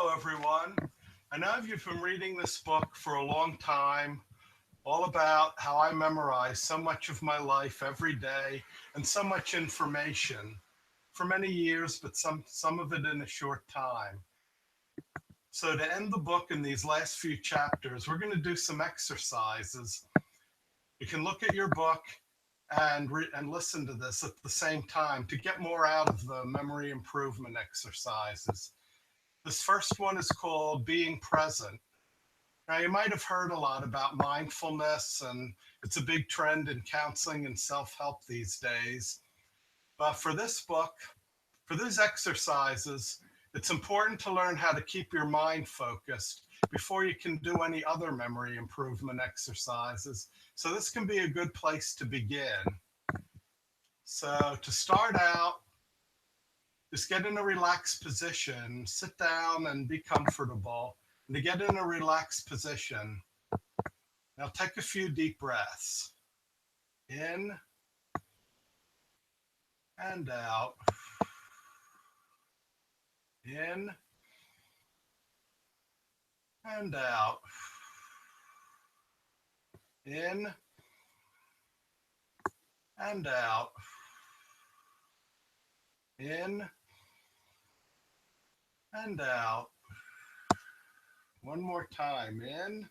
Hello, everyone. I know you've been reading this book for a long time, all about how I memorize so much of my life every day and so much information for many years, but some of it in a short time. So to end the book in these last few chapters, we're going to do some exercises. You can look at your book and listen to this at the same time to get more out of the memory improvement exercises. This first one is called Being Present. Now, you might have heard a lot about mindfulness, and it's a big trend in counseling and self-help these days. But for this book, for these exercises, it's important to learn how to keep your mind focused before you can do any other memory improvement exercises. So this can be a good place to begin. So to start out, just get in a relaxed position, sit down and be comfortable. And to get in a relaxed position, now take a few deep breaths. In and out. In and out. In and out. In and out. One more time. In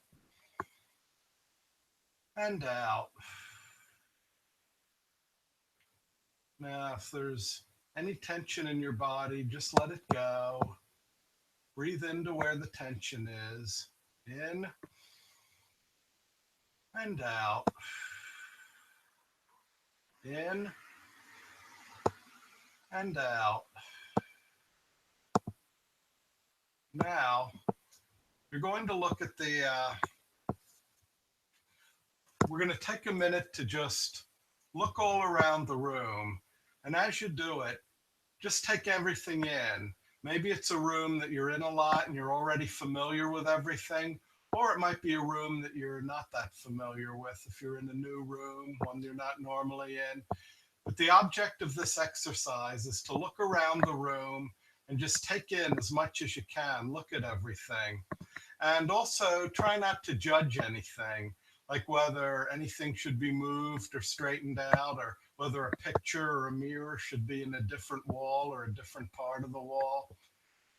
and out. Now, if there's any tension in your body, just let it go. Breathe into where the tension is. In and out. In and out. Now, you're going to look at we're going to take a minute to just look all around the room. And as you do it, just take everything in. Maybe it's a room that you're in a lot and you're already familiar with everything, or it might be a room that you're not that familiar with if you're in a new room, one you're not normally in. But the object of this exercise is to look around the room and just take in as much as you can, look at everything. And also try not to judge anything, like whether anything should be moved or straightened out, or whether a picture or a mirror should be in a different wall or a different part of the wall.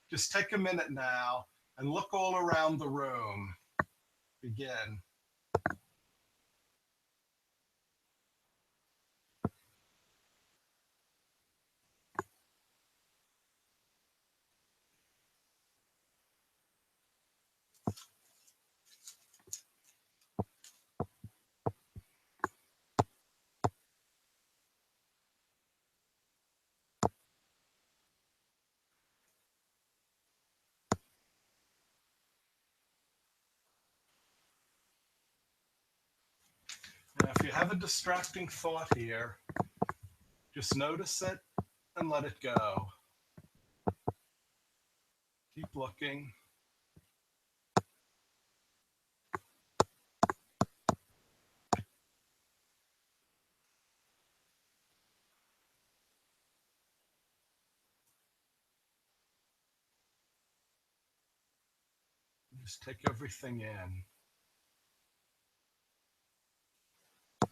Just take a minute now and look all around the room. Begin. Now, if you have a distracting thought here, just notice it and let it go. Keep looking. Just take everything in.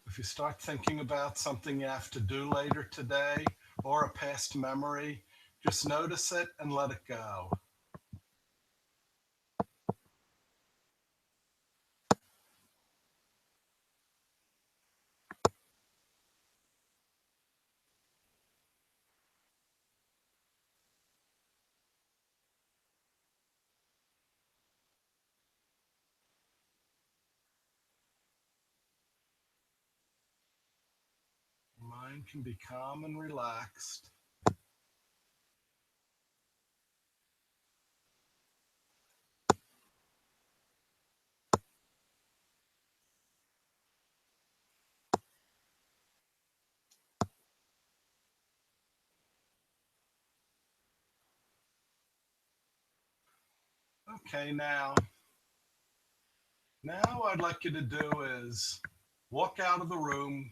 If you start thinking about something you have to do later today or a past memory, just notice it and let it go. Your mind can be calm and relaxed. Okay, now what I'd like you to do is walk out of the room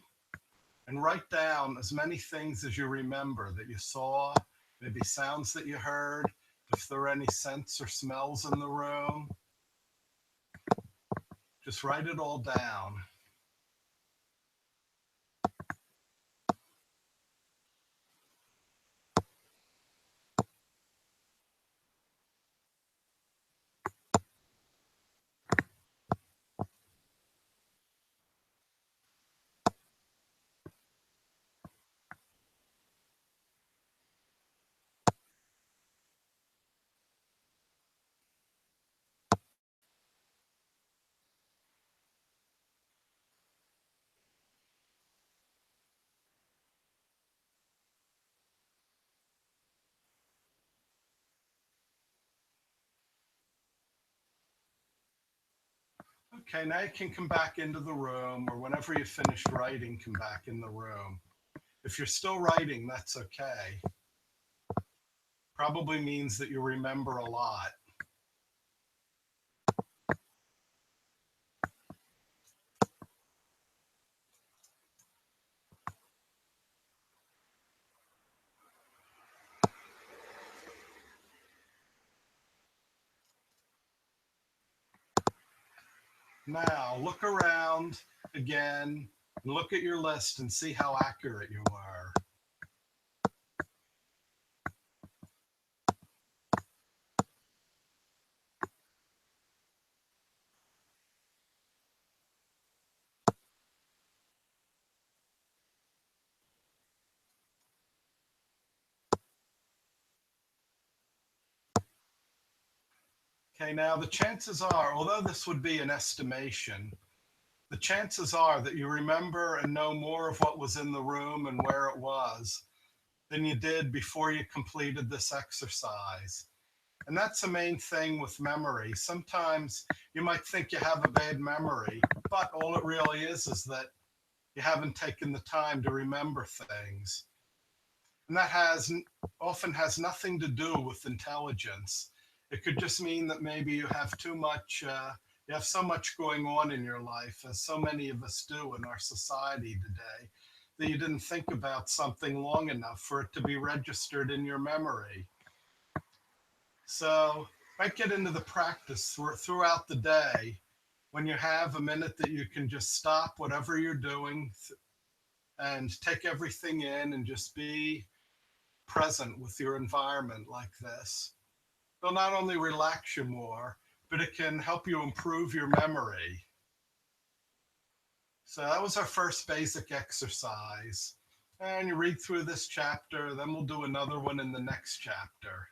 and write down as many things as you remember that you saw, maybe sounds that you heard. If there are any scents or smells in the room, just write it all down. Okay, now you can come back into the room, or whenever you finished writing, come back in the room. If you're still writing, that's okay. Probably means that you remember a lot. Now, look around again, and look at your list and see how accurate you were. Okay, now the chances are, although this would be an estimation, the chances are that you remember and know more of what was in the room and where it was than you did before you completed this exercise. And that's the main thing with memory. Sometimes you might think you have a bad memory, but all it really is that you haven't taken the time to remember things. And that often has nothing to do with intelligence. It could just mean that maybe you have too much, you have so much going on in your life, as so many of us do in our society today, that you didn't think about something long enough for it to be registered in your memory. So might get into the practice throughout the day when you have a minute that you can just stop whatever you're doing and take everything in and just be present with your environment like this. It'll not only relax you more, but it can help you improve your memory. So that was our first basic exercise. And you read through this chapter, then we'll do another one in the next chapter.